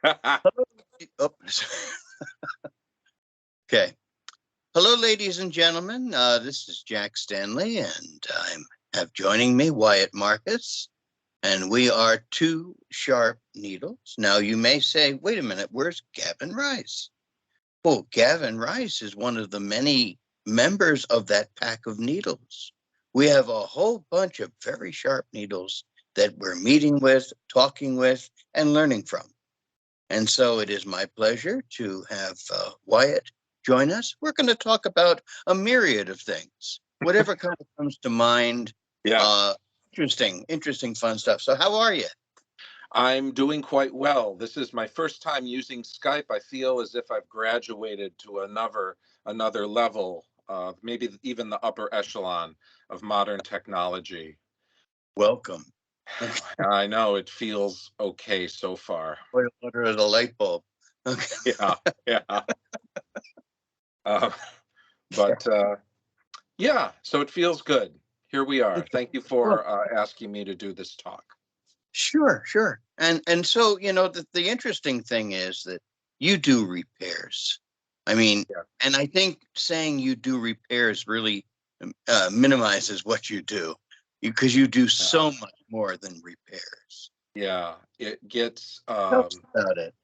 Oh, okay. Hello, ladies and gentlemen. This is Jack Stanley, and I'm have joining me Wyatt Markus, and we are two sharp needles. Now, you may say, wait a minute, where's Gavin Rice? Well, Gavin Rice is one of the many members of that pack of needles. We have a whole bunch of very sharp needles that we're meeting with, talking with, and learning from. And so it is my pleasure to have Wyatt join us. We're going to talk about a myriad of things, whatever kind of comes to mind. Yeah, Interesting, fun stuff. So how are you? I'm doing quite well. This is my first time using Skype. I feel as if I've graduated to another level, maybe even the upper echelon of modern technology. Welcome. I know it feels okay so far. Water as a light bulb. Okay. Yeah. Uh, but yeah, so it feels good. Here we are. Thank you for asking me to do this talk. Sure. And so, the interesting thing is that you do repairs. I mean, Yeah. and I think saying you do repairs really minimizes what you do, because you do so much more than repairs. Yeah, it gets Tell us about it.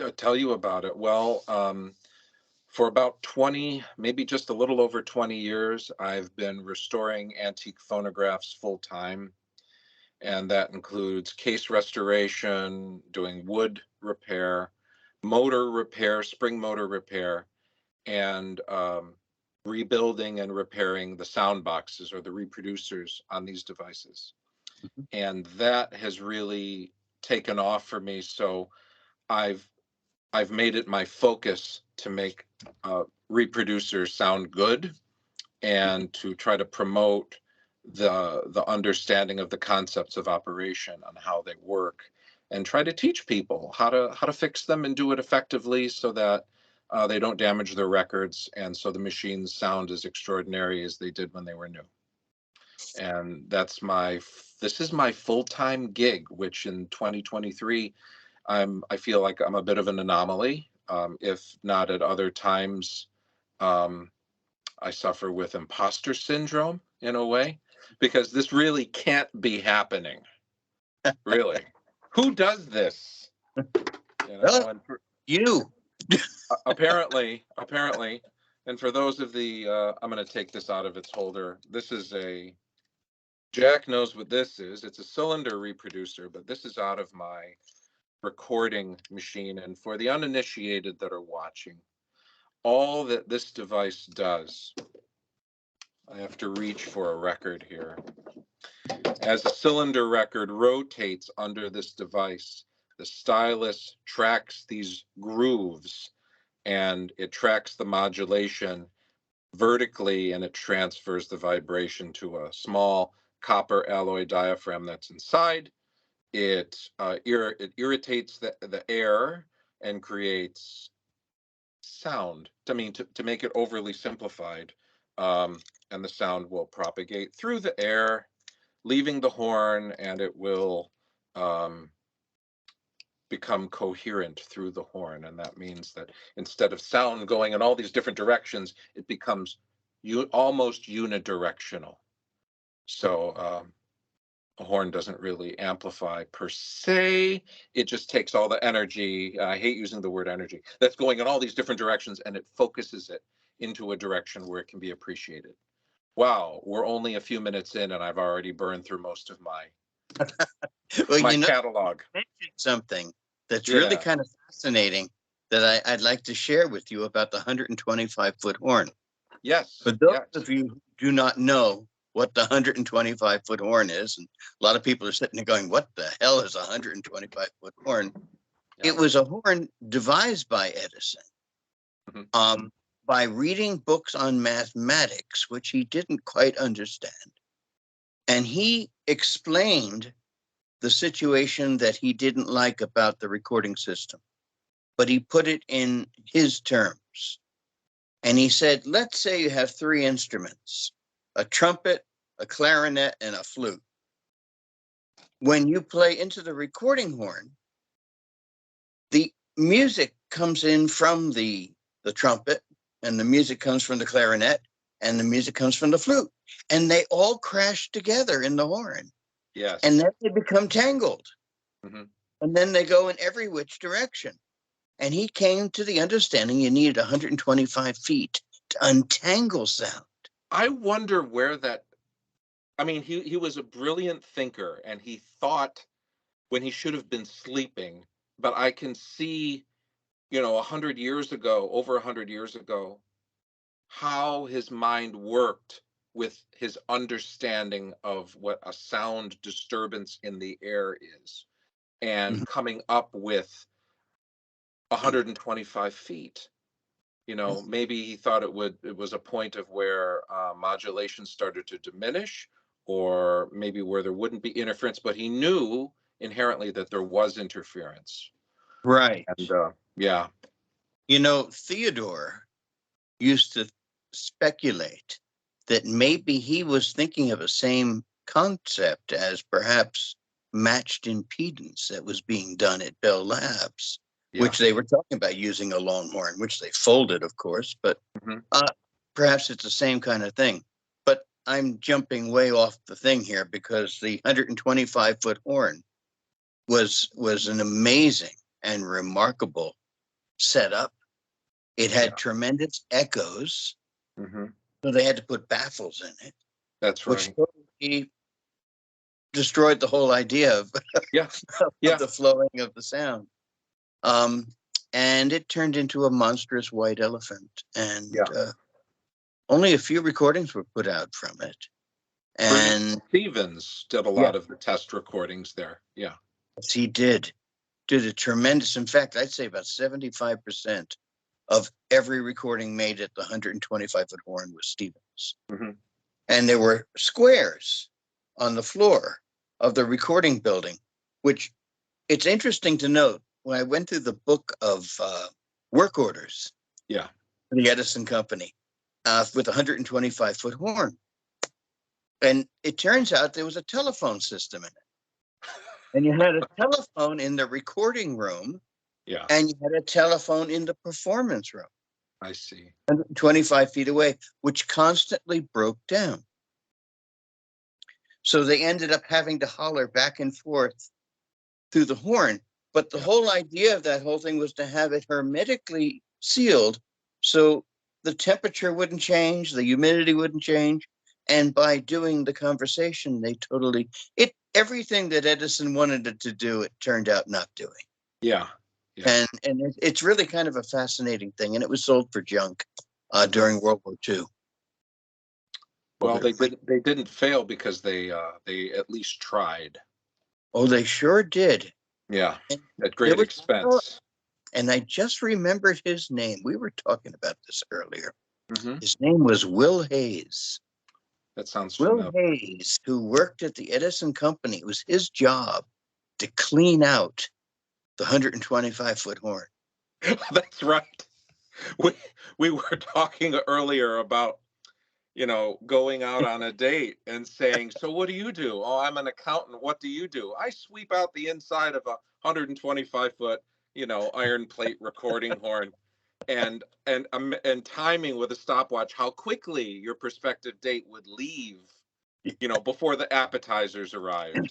I'll tell you about it. Well, for about 20, maybe just a little over 20 years, I've been restoring antique phonographs full time. And that includes case restoration, doing wood repair, motor repair, spring motor repair, and rebuilding and repairing the sound boxes or the reproducers on these devices. Mhm. And that has really taken off for me. So I've I've made it my focus to make reproducers sound good and to try to promote the understanding of the concepts of operation and how they work, and try to teach people how to fix them and do it effectively so that they don't damage their records, and so the machines sound as extraordinary as they did when they were new. And this is my full-time gig, which in 2023 I feel like I'm a bit of an anomaly. If not at other times, um, I suffer with imposter syndrome in a way, because this really can't be happening. Really, who does this? Well, And you. apparently, and for those of the, I'm going to take this out of its holder. This is a Jack knows what this is. It's a cylinder reproducer, but this is out of my recording machine. And for the uninitiated that are watching, all that this device does, I have to reach for a record here. As a cylinder record rotates under this device, the stylus tracks these grooves, and it tracks the modulation vertically, and it transfers the vibration to a small copper alloy diaphragm that's inside. It irritates the air and creates sound. To make it overly simplified, and the sound will propagate through the air, leaving the horn, and it will um, become coherent through the horn. And that means that instead of sound going in all these different directions, it becomes almost unidirectional. So a horn doesn't really amplify per se. It just takes all the energy. I hate using the word energy. That's going in all these different directions, and it focuses it into a direction where it can be appreciated. Wow, we're only a few minutes in, and I've already burned through most of my Well, catalog. you mentioned something that's really Yeah. kind of fascinating that I'd like to share with you about the 125-foot horn. Yes. For those Yes. of you who do not know what the 125-foot horn is, and a lot of people are sitting there going, what the hell is a 125-foot horn? Yeah. It was a horn devised by Edison by reading books on mathematics, which he didn't quite understand. And he explained the situation that he didn't like about the recording system, but he put it in his terms. And he said, let's say you have three instruments, a trumpet, a clarinet, and a flute. When you play into the recording horn, music comes in from the trumpet, and the music comes from the clarinet, and the music comes from the flute, and they all crash together in the horn, Yes. and then they become tangled, Mhm. and then they go in every which direction. And he came to the understanding you needed 125 feet to untangle sound. I wonder where that, I mean, he was a brilliant thinker, and he thought when he should have been sleeping, but I can see, 100 years ago, over 100 years ago, how his mind worked with his understanding of what a sound disturbance in the air is, and coming up with 125 feet. Maybe he thought it was a point of where modulation started to diminish, or maybe where there wouldn't be interference, but he knew inherently that there was interference. Right. And yeah. Theodore used to speculate that maybe he was thinking of the same concept as perhaps matched impedance that was being done at Bell Labs, Yeah. which they were talking about using a longhorn, which they folded, of course, but perhaps it's the same kind of thing. But I'm jumping way off the thing here because the 125-foot horn was an amazing and remarkable setup. It had tremendous echoes, so they had to put baffles in it, That's which right. totally destroyed the whole idea of, Yeah. of the flowing of the sound. And it turned into a monstrous white elephant, and only a few recordings were put out from it. And Stevens did a lot of the test recordings there. Yeah. he did a tremendous, in fact, I'd say about 75% of every recording made at the 125-foot horn was Stevens. And there were squares on the floor of the recording building, which it's interesting to note when I went through the book of work orders for the Edison Company with a 125-foot horn. And it turns out there was a telephone system in it. And you had a telephone in the recording room, and you had a telephone in the performance room. I see. 125 feet away, which constantly broke down. So they ended up having to holler back and forth through the horn. But the whole idea of that whole thing was to have it hermetically sealed so the temperature wouldn't change, the humidity wouldn't change. And by doing the conversation, they totally, everything that Edison wanted it to do, it turned out not doing. Yeah. And it's really kind of a fascinating thing. And it was sold for junk during World War II. Well, they didn't fail because they at least tried. Oh, they sure did. Yeah, at great expense. And I just remembered his name. We were talking about this earlier. His name was Will Hayes. That sounds Will familiar. Hayes, who worked at the Edison Company. It was his job to clean out the 125-foot horn. That's right. We were talking earlier about, going out on a date and saying, so what do you do? Oh, I'm an accountant. What do you do? I sweep out the inside of a 125-foot, iron plate recording horn, and timing with a stopwatch how quickly your prospective date would leave, before the appetizers arrived.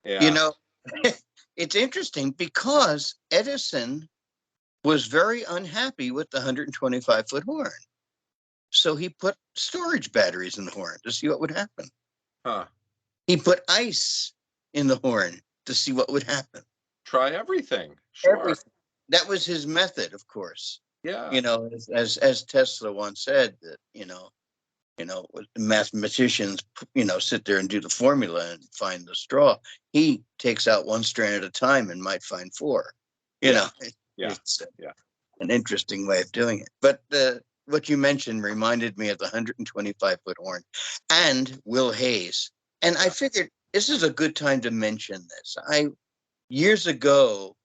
Yeah. It's interesting because Edison was very unhappy with the 125-foot horn. So he put storage batteries in the horn to see what would happen. He put ice in the horn to see what would happen. Try everything. Sure. Everything. That was his method, of course. Yeah. As Tesla once said that, mathematicians, sit there and do the formula and find the straw. He takes out one strand at a time and might find four. It's an interesting way of doing it. But what you mentioned reminded me of the 125-foot horn and Will Hayes. And I figured this is a good time to mention this. Years ago,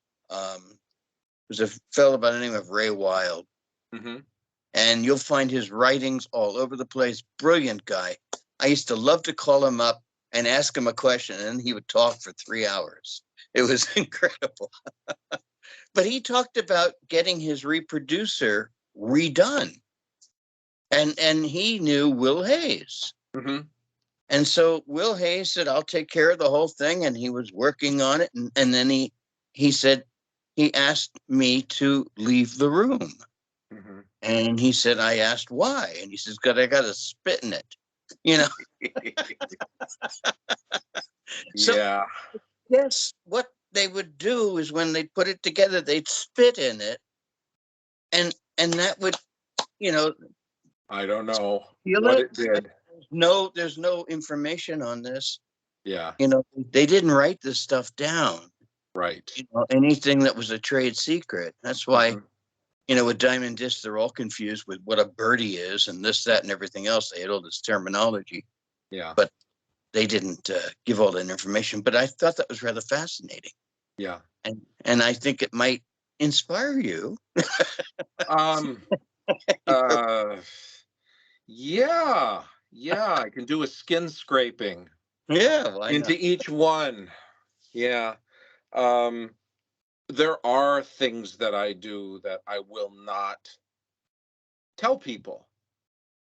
was a fellow by the name of Ray Wild. And you'll find his writings all over the place. Brilliant guy. I used to love to call him up and ask him a question, and he would talk for 3 hours. It was incredible. but he talked about getting his reproducer redone. And he knew Will Hayes. Mm-hmm. And so Will Hayes said, I'll take care of the whole thing. And he was working on it. And then he said, he asked me to leave the room. Mm-hmm. And he said, I asked why. And he says, God, I got to spit in it. You know? So Yeah. yes, what they would do is when they put it together, they'd spit in it. And that would, you know, I don't know feel what it. it did. No, there's no information on this. Yeah. You know, they didn't write this stuff down. Right. You know, anything that was a trade secret. That's why, Mm-hmm. you know, with diamond discs, they're all confused with what a birdie is and this, that, and everything else. They had all this terminology, Yeah. but they didn't give all that information. But I thought that was rather fascinating, Yeah. and I think it might inspire you. Um. Uh. Yeah. Yeah. I can do a skin scraping Yeah, why into not? each one. Yeah. Um. There are things that I do that I will not tell people,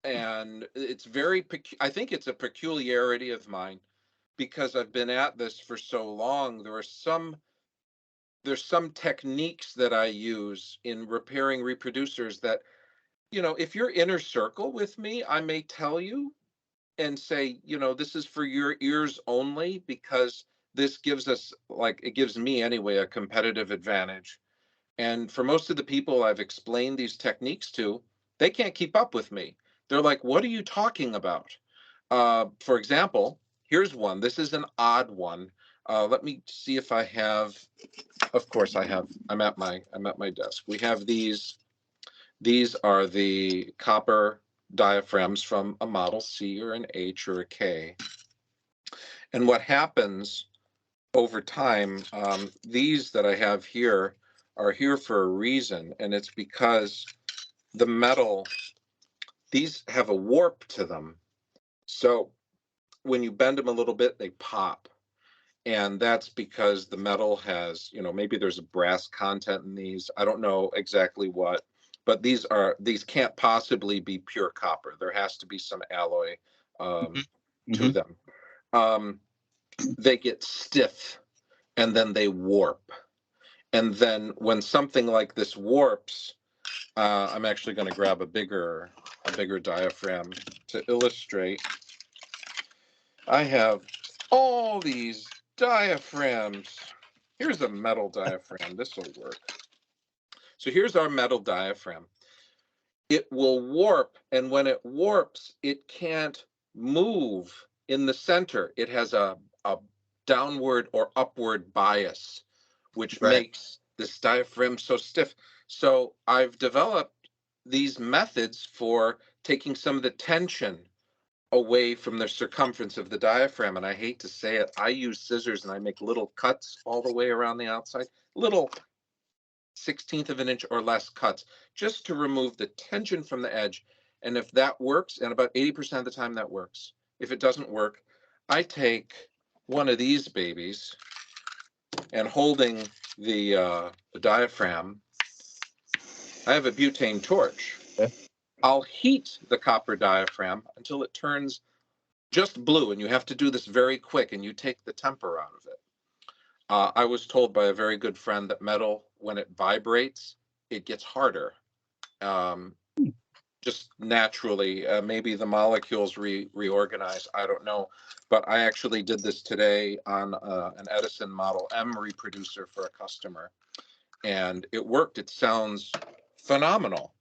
and it's very. I think it's a peculiarity of mine because I've been at this for so long. There's some techniques that I use in repairing reproducers that, if you're inner circle with me, I may tell you and say, this is for your ears only because this gives us, like, it gives me anyway, a competitive advantage. And for most of the people I've explained these techniques to, they can't keep up with me. They're like, what are you talking about? For example, here's one. This is an odd one. Let me see if I have. Of course, I have. I'm at my desk. We have these. These are the copper diaphragms from a Model C or an H or a K. And what happens over time? These that I have here are here for a reason, and it's because the metal. These have a warp to them. So when you bend them a little bit, they pop. And that's because the metal has, maybe there's a brass content in these. I don't know exactly what, but these can't possibly be pure copper. There has to be some alloy to Mm-hmm. them. Um, they get stiff and then they warp. And then when something like this warps, I'm actually going to grab a bigger diaphragm to illustrate. I have all these diaphragms. Here's a metal diaphragm. This will work. So here's our metal diaphragm. It will warp, and when it warps, it can't move in the center. It has a downward or upward bias, which Right. makes this diaphragm so stiff. So I've developed these methods for taking some of the tension away from the circumference of the diaphragm. And I hate to say it, I use scissors and I make little cuts all the way around the outside, little 16th of an inch or less cuts, just to remove the tension from the edge. And if that works, and about 80% of the time that works, if it doesn't work, I take one of these babies and holding the diaphragm, I have a butane torch. I'll heat the copper diaphragm until it turns just blue, and you have to do this very quick, and you take the temper out of it. I was told by a very good friend that metal, when it vibrates, it gets harder. Um, just naturally, maybe the molecules reorganize. I don't know, but I actually did this today on an Edison Model M reproducer for a customer, and it worked. It sounds phenomenal.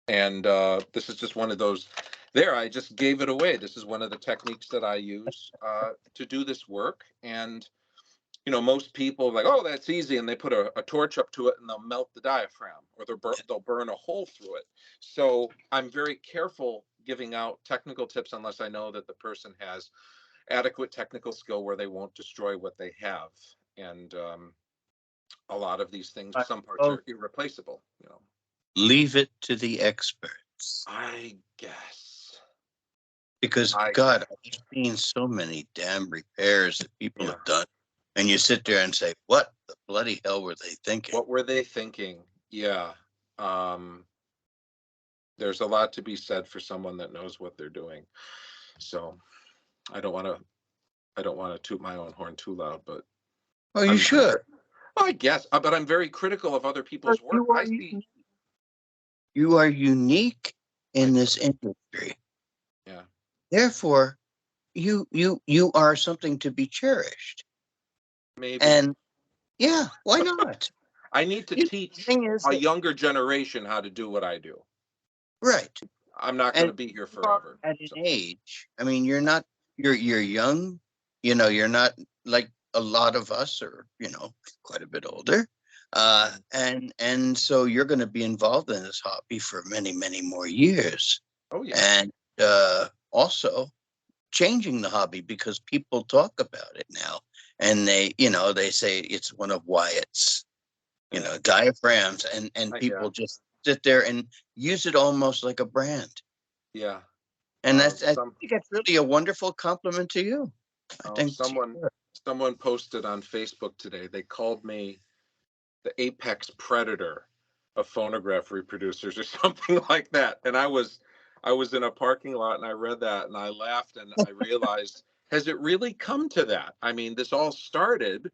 And this is just one of those. There, I just gave it away. This is one of the techniques that I use to do this work. And most people are like, oh, that's easy, and they put a torch up to it and they'll melt the diaphragm, or they'll burn a hole through it. So I'm very careful giving out technical tips unless I know that the person has adequate technical skill where they won't destroy what they have. And a lot of these things, some parts Well, are irreplaceable. leave it to the experts. I guess. Because I God, guess. I've seen so many damn repairs that people Yeah. have done. And you sit there and say, what the bloody hell were they thinking? What were they thinking? Yeah. There's a lot to be said for someone that knows what they're doing. So I don't want to toot my own horn too loud, but Well, you I'm should. I guess, but I'm very critical of other people's work. You are, I see. you are unique in I, this industry. yeah, Therefore, you are something to be cherished. maybe. And yeah, why not? I need to The teach thing is a that, younger generation how to do what I do. right. I'm not going And to be here you are forever. at an So, age. I mean, you're young, you're not like a lot of us are, quite a bit older. And so you're going to be involved in this hobby for many, many more years. oh yeah, And also changing the hobby because people talk about it now. And they say it's one of Wyatt's, yeah, diaphragms, and yeah, people just sit there and use it almost like a brand. yeah. And I Some think that's really a wonderful compliment to you. I oh, think someone posted on Facebook today. They called me the apex predator of phonograph reproducers or something like that. And I was in a parking lot and I read that and I laughed and I realized, has it really come to that? I mean, this all started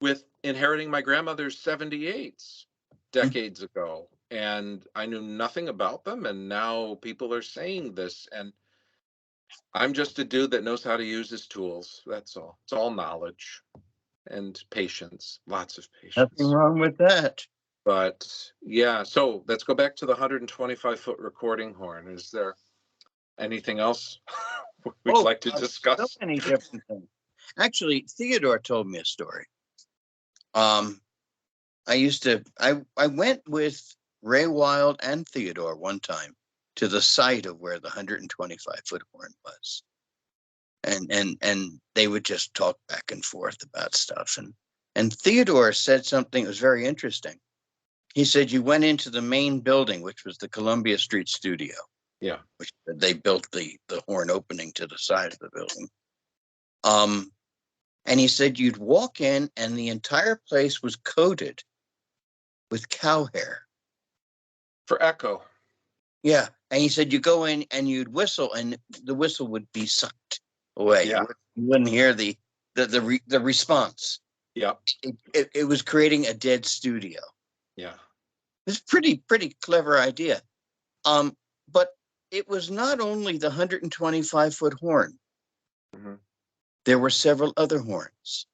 with inheriting my grandmother's 78s decades ago. And I knew nothing about them. And now people are saying this. And I'm just a dude that knows how to use his tools. That's all. It's all knowledge and patience, lots of nothing patience. wrong with that. But yeah, so let's go back to the 125-foot recording horn. Is there anything else we'd Oh, like to so discuss? many different things. Actually, Theodore told me a story. Um, I went with Ray Wild and Theodore one time to the site of where the 125-foot horn was. And they would just talk back and forth about stuff. And Theodore said something that was very interesting. He said you went into the main building, which was the Columbia Street studio, Yeah. which they built the horn opening to the side of the building. Um, and he said you'd walk in and the entire place was coated with cow hair. For echo. Yeah. And he said you go in and you'd whistle and the whistle would be sucked away. Yeah. You wouldn't hear the response. Yeah. It was creating a dead studio. Yeah. It's pretty clever idea. But it was not only the 125-foot horn. Hmm. There were several other horns.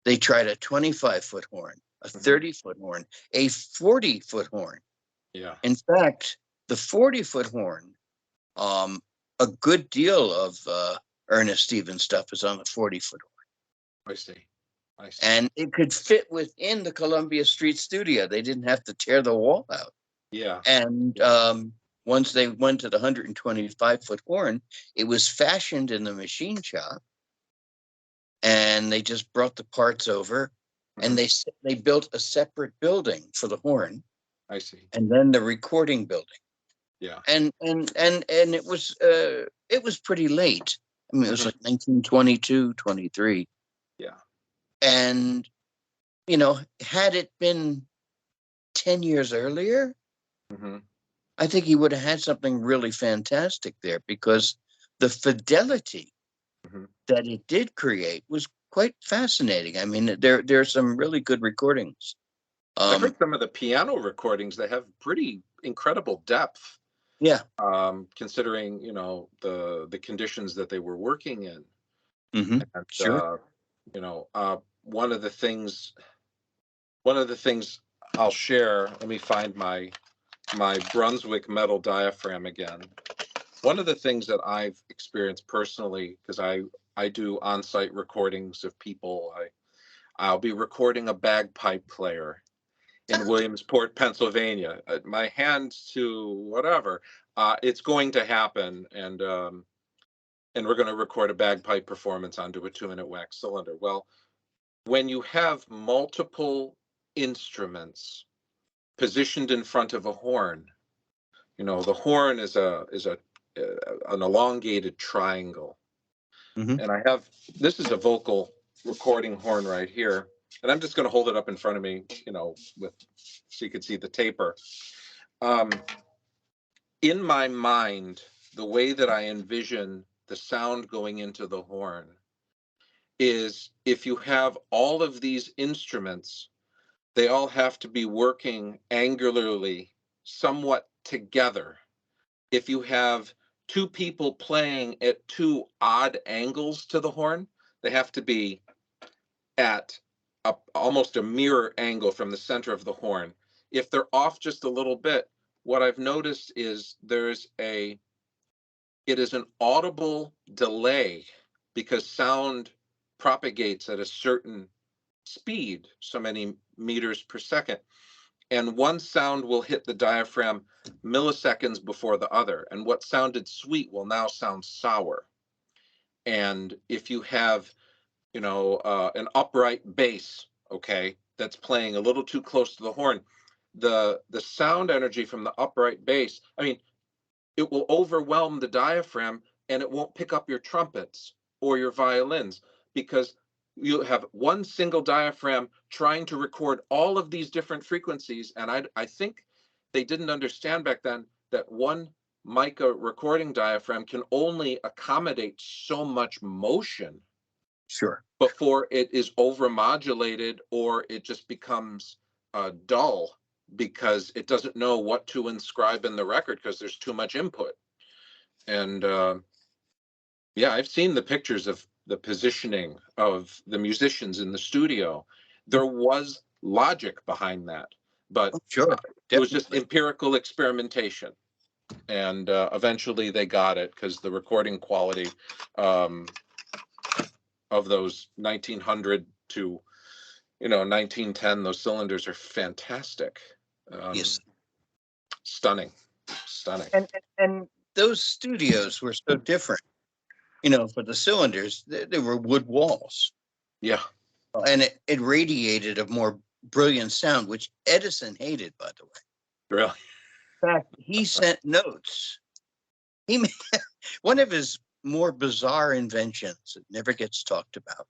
They tried a 25-foot horn, a Hmm. 30-foot horn, a 40-foot horn. Yeah. In fact, the 40-foot horn, a good deal of Ernest Stevens stuff is on the 40-foot horn. I see. I see. And it could fit within the Columbia Street studio. They didn't have to tear the wall out. Yeah. And once they went to the 125-foot horn, it was fashioned in the machine shop. And they just brought the parts over, and Hmm. they built a separate building for the horn, I see. and then the recording building. Yeah. And it was pretty late. I mean, it was Hmm. like 1922, 23. Yeah. And had it been 10 years earlier, Hmm. I think he would have had something really fantastic there because the fidelity Hmm. that it did create was quite fascinating. I mean, there's some really good recordings. I've Um, heard some of the piano recordings that have pretty incredible depth, yeah, considering the conditions that they were working in. And sure. you know, uh, one of the things one of the things I'll share. Let me find my Brunswick metal diaphragm again. One of the things that I've experienced personally, because I do on-site recordings of people. I'll be recording a bagpipe player in Williamsport, Pennsylvania. My hands to whatever. It's going to happen, and we're going to record a bagpipe performance onto a 2-minute wax cylinder. Well, when you have multiple instruments positioned in front of a horn, the horn is an elongated triangle, Hmm. and this is a vocal recording horn right here, and I'm just going to hold it up in front of me, with so you can see the taper. In my mind, the way that I envision the sound going into the horn is if you have all of these instruments, they all have to be working angularly, somewhat together. If you have two people playing at two odd angles to the horn, they have to be at almost a mirror angle from the center of the horn. If they're off just a little bit, what I've noticed is it is an audible delay because sound propagates at a certain speed, so many meters per second. And one sound will hit the diaphragm milliseconds before the other. And what sounded sweet will now sound sour. And if you have, an upright bass, okay, that's playing a little too close to the horn, the sound energy from the upright bass, I mean, it will overwhelm the diaphragm and it won't pick up your trumpets or your violins because you have one single diaphragm trying to record all of these different frequencies. And I think they didn't understand back then that one mica recording diaphragm can only accommodate so much motion Sure. before it is overmodulated or it just becomes dull because it doesn't know what to inscribe in the record because there's too much input. And yeah, I've seen the pictures of the positioning of the musicians in the studio. There was logic behind that, but Oh, sure. it was just Definitely. empirical experimentation. And eventually they got it because the recording quality um, of those 1900 to 1910, those cylinders are fantastic. Yes. Stunning, stunning. And those studios were so different. For the cylinders, they were wood walls. Yeah. And it radiated a more brilliant sound, which Edison hated, by the way. Really? In fact, he sent notes. He made, one of his more bizarre inventions that never gets talked about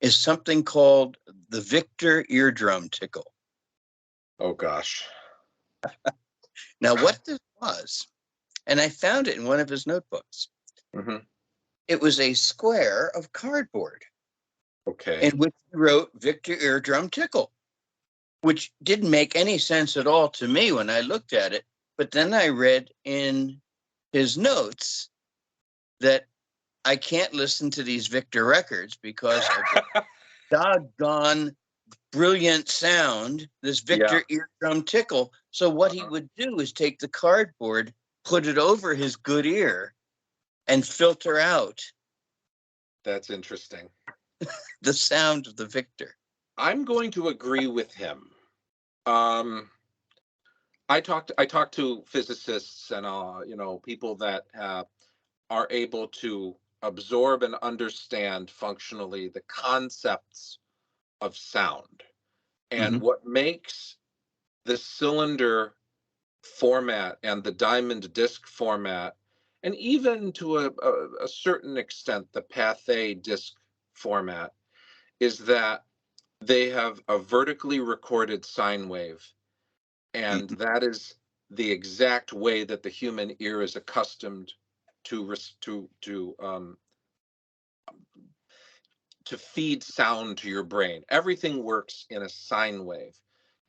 is something called the Victor eardrum tickle. Oh gosh. Now, what this was, and I found it in one of his notebooks, Mm-hmm. it was a square of cardboard Okay. in which he wrote Victor eardrum tickle, which didn't make any sense at all to me when I looked at it. But then I read in his notes that I can't listen to these Victor records because of the doggone brilliant sound, this Yeah, Victor eardrum tickle. So what he would do is take the cardboard, put it over his good ear, and filter out that's interesting. the sound of the Victor. I'm going to agree with him. Um, I talked to physicists and people that are able to absorb and understand functionally the concepts of sound. And Mm-hmm. what makes the cylinder format and the diamond disc format, and even to a certain extent, the Pathé disc format, is that they have a vertically recorded sine wave. And Mm-hmm. that is the exact way that the human ear is accustomed to to feed sound to your brain. Everything works in a sine wave.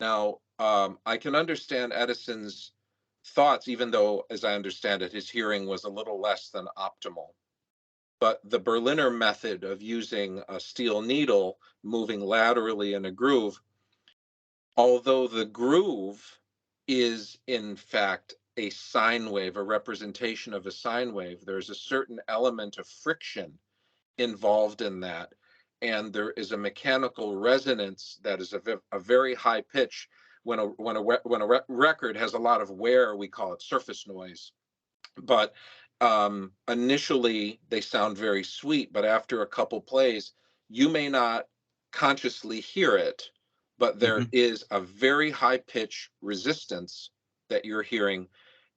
Now, I can understand Edison's thoughts, even though, as I understand it, his hearing was a little less than optimal. But the Berliner method of using a steel needle moving laterally in a groove, although the groove is in fact a sine wave, a representation of a sine wave, there's a certain element of friction involved in that. And there is a mechanical resonance that is a very high pitch. When a record has a lot of wear, we call it surface noise. But initially, they sound very sweet. But after a couple plays, you may not consciously hear it, but there Mm-hmm. is a very high pitch resistance that you're hearing,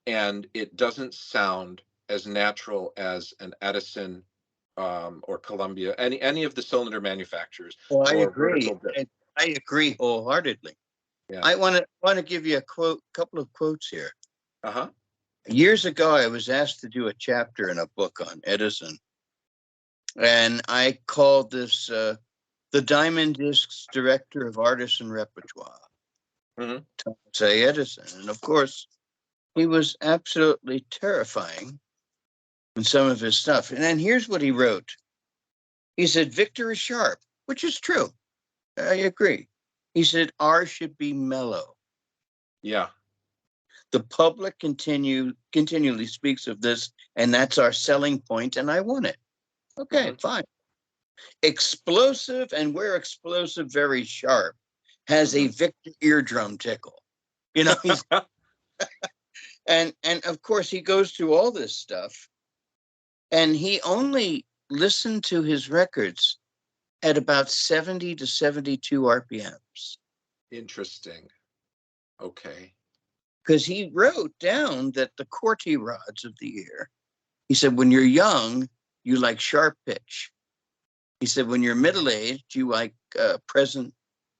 and it doesn't sound as natural as an Edison or Columbia, any of the cylinder manufacturers, Well, I or agree. vertical disc. I agree wholeheartedly. Yeah. I want to give you a couple of quotes here. Uh-huh. Years ago, I was asked to do a chapter in a book on Edison, and I called this the Diamond Discs Director of Artisan Repertoire, Hmm. Thomas Edison. And of course, he was absolutely terrifying in some of his stuff. And then here's what he wrote. He said, Victor is sharp, which is true. I agree. He said, R should be mellow. Yeah. The public continually speaks of this, and that's our selling point, and I want it. Okay, Hmm. fine. Explosive, and where explosive, very sharp, has a Hmm. Victor eardrum tickle. You know, he's and of course he goes through all this stuff, and he only listened to his records at about 70 to 72 RPMs. Interesting. Okay. Because he wrote down that the Corti rods of the ear, he said, when you're young, you like sharp pitch. He said, when you're middle-aged, you like present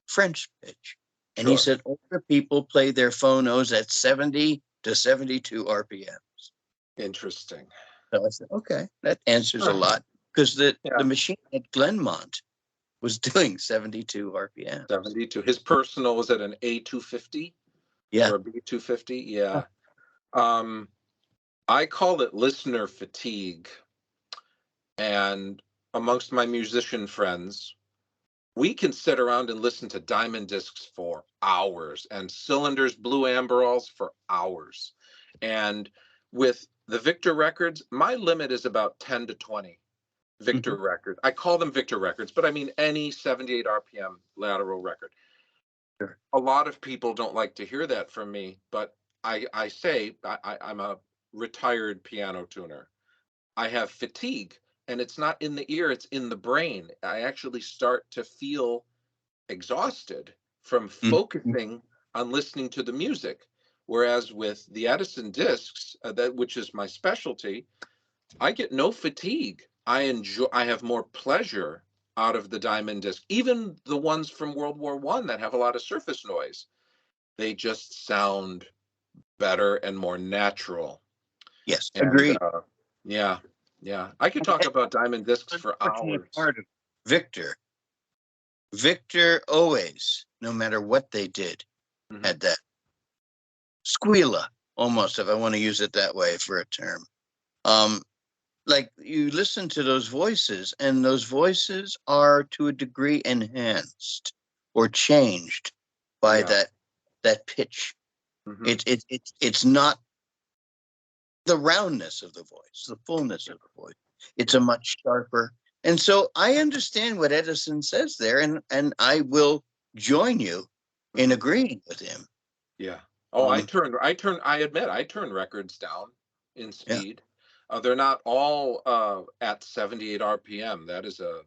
French pitch. And he Sure. said, older people play their phonos at 70 to 72 RPMs. Interesting. So I said, okay, that answers a Huh. lot. Because the Yeah. machine at Glenmont was doing 72 RPMs. 72. His personal, was it an A250 Yeah. or a B250? Yeah. Um, I call it listener fatigue. And amongst my musician friends, we can sit around and listen to diamond discs for hours and cylinders, blue amberols for hours. And with the Victor records, my limit is about 10 to 20 Victor Mhm. records. I call them Victor records, but I mean any 78 RPM lateral record. Sure. A lot of people don't like to hear that from me, but I say I'm a retired piano tuner. I have fatigue, and it's not in the ear, it's in the brain. I actually start to feel exhausted from Mhm. focusing on listening to the music. Whereas with the Edison discs, which is my specialty, I get no fatigue. I have more pleasure out of the diamond disc. Even the ones from World War I that have a lot of surface noise, they just sound better and more natural. Yes, And agreed. yeah, yeah, I could talk about diamond discs for Unfortunate hours. part of Victor, Victor always, no matter what they did, Hmm. had that squealer, almost, if I want to use it that way for a term. Um, like you listen to those voices, and those voices are to a degree enhanced or changed by Yeah. that pitch. Hmm. It's not the roundness of the voice, the fullness of the voice. It's a much sharper. And so I understand what Edison says there, and I will join you in Hmm. agreeing with him. Yeah. Oh, Um, I admit, I turn records down in yeah, speed. They're not all at 78 RPM. That is yeah,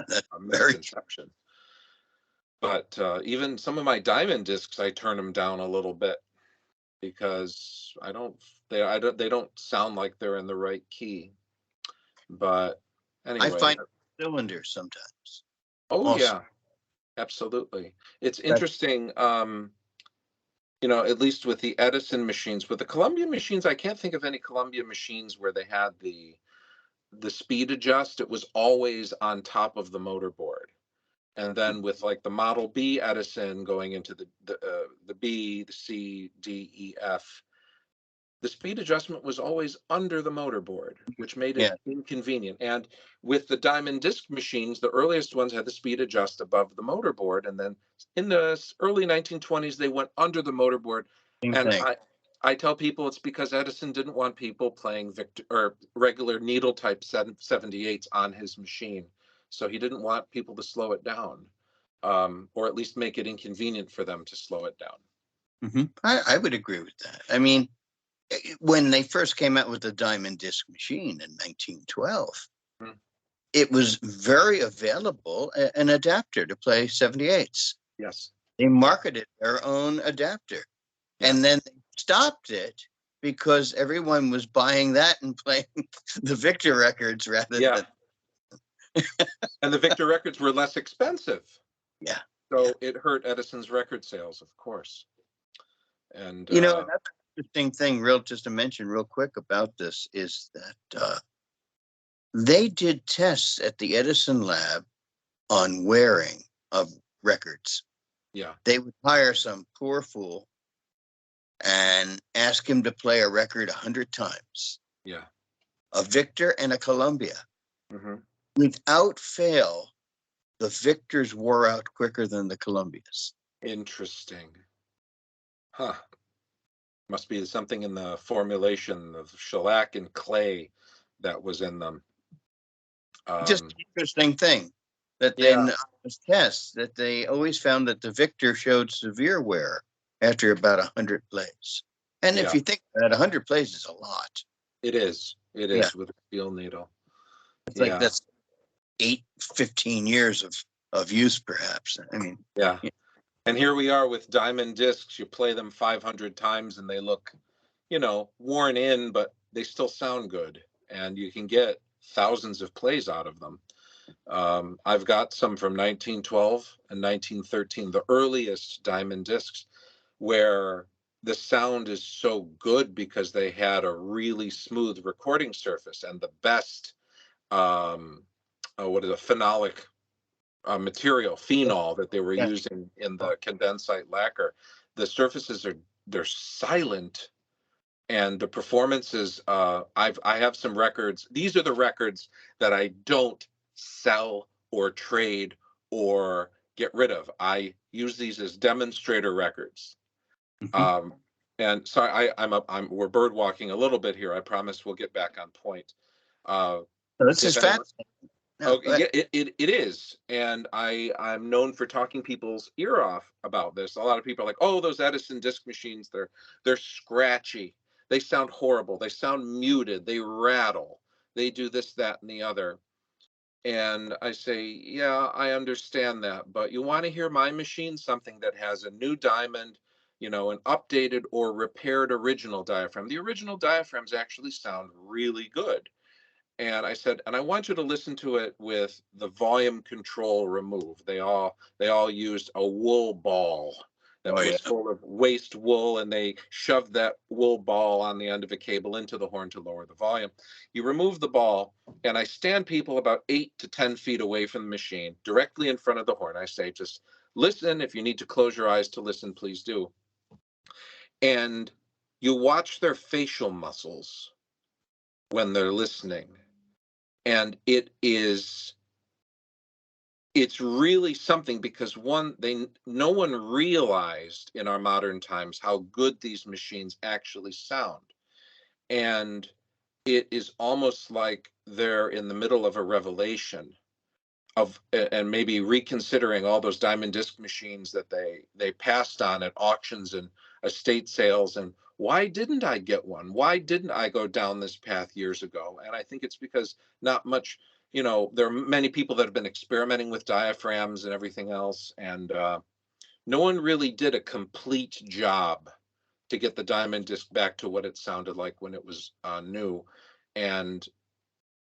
that's a very true. misconception. But even some of my diamond discs, I turn them down a little bit because they don't sound like they're in the right key. But I anyway, find cylinders sometimes oh also. yeah, absolutely. It's That, interesting. At least with the Edison machines, with the Columbia machines, I can't think of any Columbia machines where they had the speed adjust. It was always on top of the motor board. And then with like the Model B Edison going into the B, the C, D, E, F, the speed adjustment was always under the motor board, which made it yeah, inconvenient. And with the diamond disc machines, the earliest ones had the speed adjust above the motor board, and then in the early 1920s they went under the motor board. same And thing. I tell people it's because Edison didn't want people playing Victor or regular needle type 78s on his machine, so he didn't want people to slow it down, or at least make it inconvenient for them to slow it down. I would agree with that. I mean, when they first came out with the diamond disc machine in 1912, Mhm. it was very available, an adapter to play 78s. Yes. They marketed their own adapter, Yeah. and then they stopped it because everyone was buying that and playing the Victor records rather Yeah. than And the Victor records were less expensive. Yeah. So it hurt Edison's record sales, of course. And Another interesting thing, just to mention real quick about this is that they did tests at the Edison lab on wearing of records. yeah, They would hire some poor fool and ask him to play a record 100 times, yeah. a Victor and a Columbia. Mm-hmm. Without fail, the Victors wore out quicker than the Columbias. Interesting. Huh. Must be something in the formulation of shellac and clay that was in them. Just an interesting thing that they tests that they always found that the Victor showed severe wear after about 100 plays. And if you think that 100 plays is a lot. It is. It is with a steel needle. It's like that's 15 years of use, perhaps. I mean, yeah. And here we are with diamond discs. You play them 500 times and they look, worn in, but they still sound good. And you can get thousands of plays out of them. I've got some from 1912 and 1913, the earliest diamond discs, where the sound is so good because they had a really smooth recording surface and the best, phenolic material, phenol, that they were using in the condensite lacquer. The surfaces they're silent, and the performances. I have some records. These are the records that I don't sell or trade or get rid of. I use these as demonstrator records. Mm-hmm. And so we're bird walking a little bit here. I promise we'll get back on point. This is fascinating. Oh, yeah, it is. And I'm known for talking people's ear off about this. A lot of people are like, oh, those Edison disc machines, they're scratchy. They sound horrible. They sound muted. They rattle. They do this, that, and the other. And I say, yeah, I understand that. But you want to hear my machine, something that has a new diamond, an updated or repaired original diaphragm. The original diaphragms actually sound really good. And I said, and I want you to listen to it with the volume control removed. They all used a wool ball that was full of waste wool, and they shoved that wool ball on the end of a cable into the horn to lower the volume. You remove the ball, and I stand people about 8 to 10 feet away from the machine, directly in front of the horn. I say, just listen. If you need to close your eyes to listen, please do. And you watch their facial muscles when they're listening. And it's really something, because no one realized in our modern times how good these machines actually sound. And it is almost like they're in the middle of a revelation and maybe reconsidering all those diamond disc machines that they passed on at auctions and estate sales. And why didn't I get one? Why didn't I go down this path years ago? And I think it's because not much, there are many people that have been experimenting with diaphragms and everything else. And no one really did a complete job to get the diamond disc back to what it sounded like when it was new. And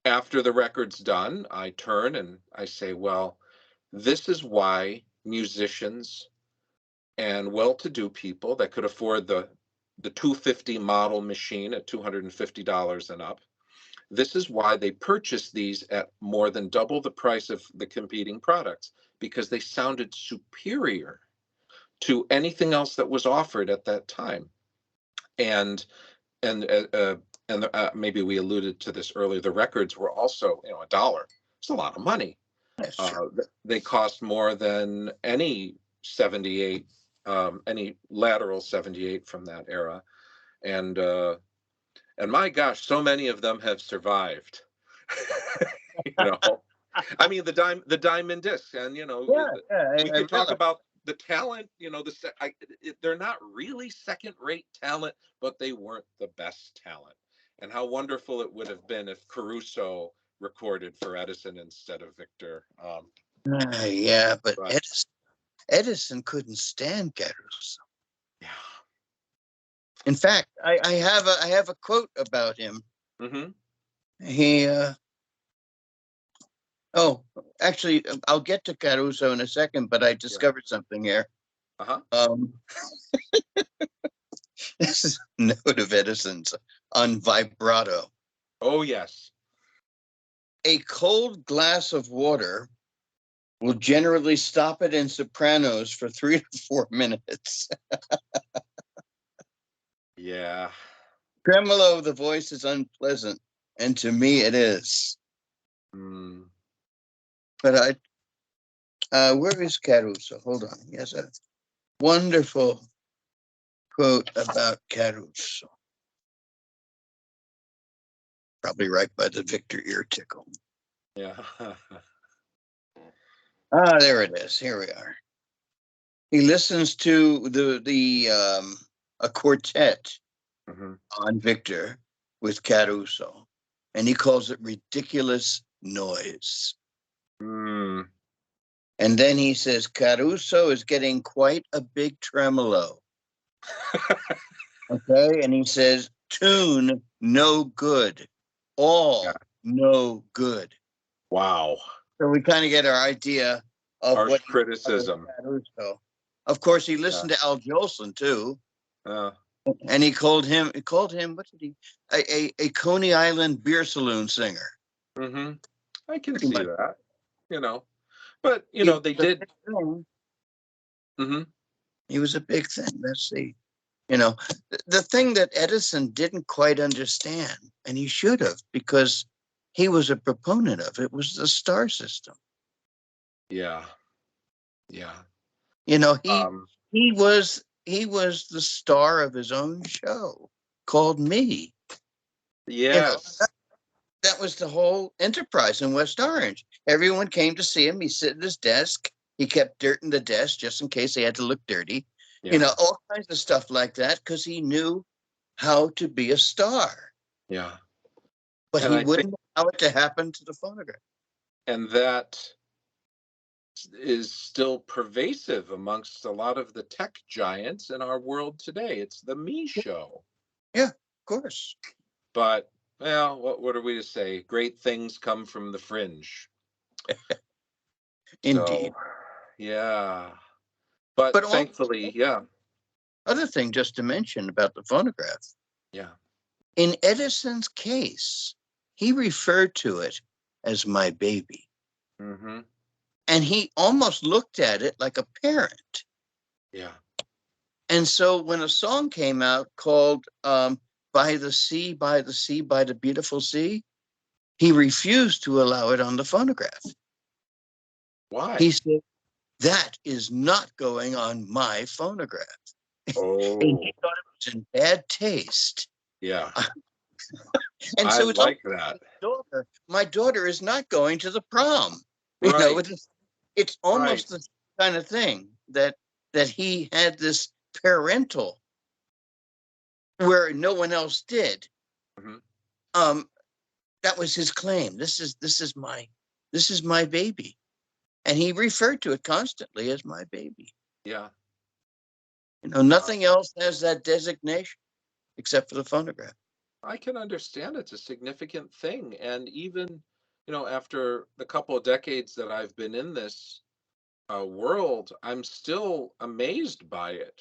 after the record's done, I turn and I say, well, this is why musicians and well-to-do people that could afford the 250 model machine at $250 and up, this is why they purchased these at more than double the price of the competing products, because they sounded superior to anything else that was offered at that time. And maybe we alluded to this earlier, the records were also, $1. It's a lot of money. They cost more than any 78, any lateral 78 from that era. And my gosh, so many of them have survived. I mean, the diamond discs, and we could talk about the talent. They're not really second-rate talent, but they weren't the best talent. And how wonderful it would have been if Caruso recorded for Edison instead of Victor. But Edison couldn't stand Caruso. Yeah. In fact, I have a quote about him. Mm-hmm. He Oh, actually, I'll get to Caruso in a second, but I Yeah. discovered something here. Uh-huh. This is a note of Edison's on vibrato. Oh, yes. A cold glass of water will generally stop it in sopranos for 3 to 4 minutes. Yeah. Tremolo of the voice is unpleasant, and to me it is. Mm. But where is Caruso? Hold on. He has a wonderful quote about Caruso. Probably right by the Victor ear tickle. Yeah. There it is. Here we are. He listens to a quartet Mm-hmm. on Victor with Caruso, and he calls it ridiculous noise. Mm. And then he says Caruso is getting quite a big tremolo. Okay, and he says tune no good, all Yeah. no good. Wow. So we kind of get our idea of Harsh what he thought of criticism. Caruso. Of course, he Yeah. listened to Al Jolson too, Uh, and he called him. What did he? A Coney Island beer saloon singer. mm-hmm. I can Pretty see much. that, you know. But, He was they a did. big thing. Mm-hmm. He was a big thing. Let's see. The thing that Edison didn't quite understand, and he should have, because he was a proponent of it, was the star system. Yeah. Yeah. You know, Um, he was the star of his own show called Me. yes. That was the whole enterprise in West Orange. Everyone came to see him. He sit at his desk. He kept dirt in the desk just in case they had to look dirty. Yeah. All kinds of stuff like that because he knew how to be a star. Yeah. But And he I think, wouldn't allow it to happen to the phonograph. and that is still pervasive amongst a lot of the tech giants in our world today. It's the me show. Yeah, of course. But, well, what are we to say? Great things come from the fringe. Indeed. So, yeah. But But also, thankfully, yeah. other thing just to mention about the phonograph. Yeah. In Edison's case, he referred to it as my baby. Mm-hmm. And he almost looked at it like a parent. Yeah. And so when a song came out called By the Sea, by the Sea, by the Beautiful Sea, he refused to allow it on the phonograph. Why? He said, that is not going on my phonograph. Oh, And he thought it was in bad taste. yeah. And I so it's like that. daughter. My daughter is not going to the prom. Right. It's Right. almost the kind of thing that he had this parental where no one else did. Mm-hmm. That was his claim. This is my baby, and he referred to it constantly as my baby. Yeah. Nothing else has that designation except for the phonograph. I can understand it's a significant thing. And even, after the couple of decades that I've been in this world, I'm still amazed by it.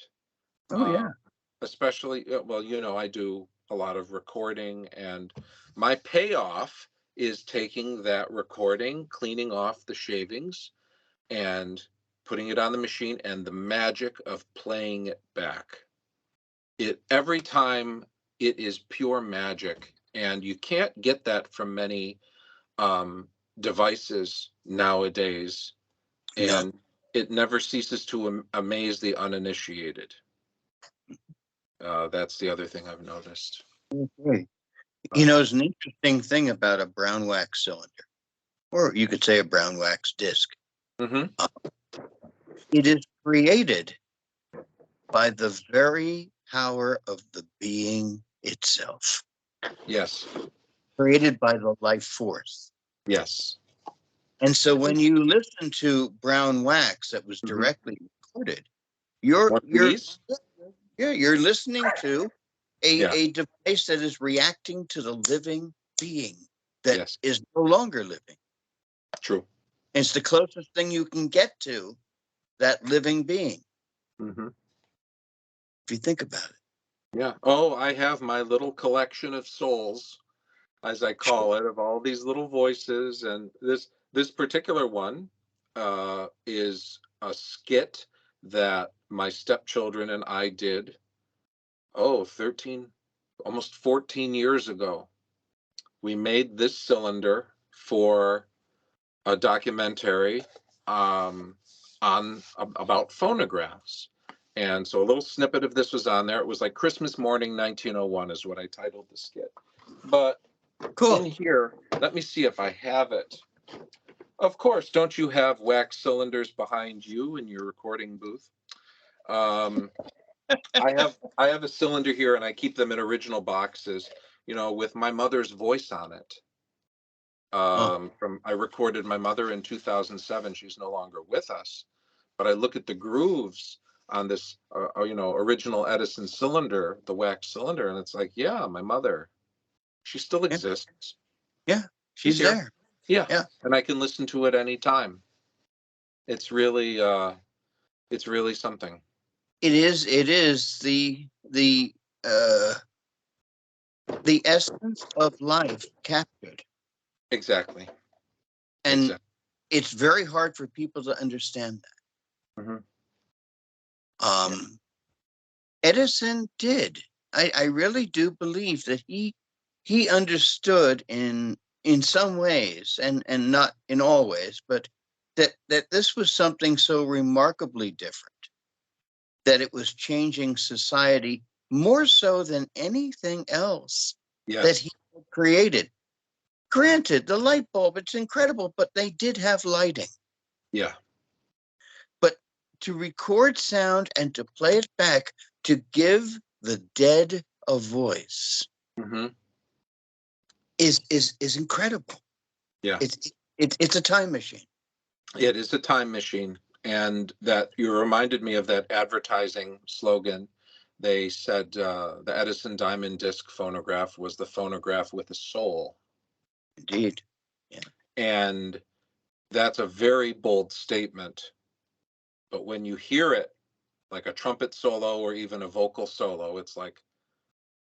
Oh yeah. Especially, well, I do a lot of recording, and my payoff is taking that recording, cleaning off the shavings, and putting it on the machine, and the magic of playing it back. Every time, it is pure magic, and you can't get that from many devices nowadays, No. and it never ceases to amaze the uninitiated. That's the other thing I've noticed. Okay. Uh, It's an interesting thing about a brown wax cylinder, or you could say a brown wax disc. mm-hmm. It is created by the very power of the being itself, Yes. created by the life force. Yes. And so when you listen to brown wax that was Mm-hmm. directly recorded, you're One of you're these? you're listening to Yeah. a device that is reacting to the living being that Yes. is no longer living. True. It's the closest thing you can get to that living being, Mm-hmm. if you think about it. Yeah. Oh, I have my little collection of souls, as I call it, of all these little voices, and this particular one is a skit that my stepchildren and I did. 13, almost 14 years ago. We made this cylinder for a documentary about phonographs. And so a little snippet of this was on there. It was like Christmas Morning 1901 is what I titled the skit. But Cool. in here, let me see if I have it. Of course, don't you have wax cylinders behind you in your recording booth? I have a cylinder here, and I keep them in original boxes, with my mother's voice on it. I recorded my mother in 2007. She's no longer with us, but I look at the grooves on this, original Edison cylinder, the wax cylinder, and it's like, yeah, my mother, she still Yeah, exists. yeah, She's she's here. there. Yeah, Yeah, and I can listen to it anytime. It's really, something. it is. It is uh, the essence of life captured, Exactly. and Exactly. it's very hard for people to understand that. Mm-hmm. Yeah. Edison did. I really do believe that he understood in some ways, and not in all ways, but that this was something so remarkably different, that it was changing society more so than anything else that he Yes. created. Granted, the light bulb, it's incredible, but they did have lighting. Yeah. But to record sound and to play it back, to give the dead a voice, Mm-hmm. is incredible. Yeah. It's a time machine. It is a time machine. And that you reminded me of that advertising slogan. They said the Edison Diamond Disc phonograph was the phonograph with a soul. Indeed. Yeah. And that's a very bold statement. But when you hear it, like a trumpet solo or even a vocal solo, it's like,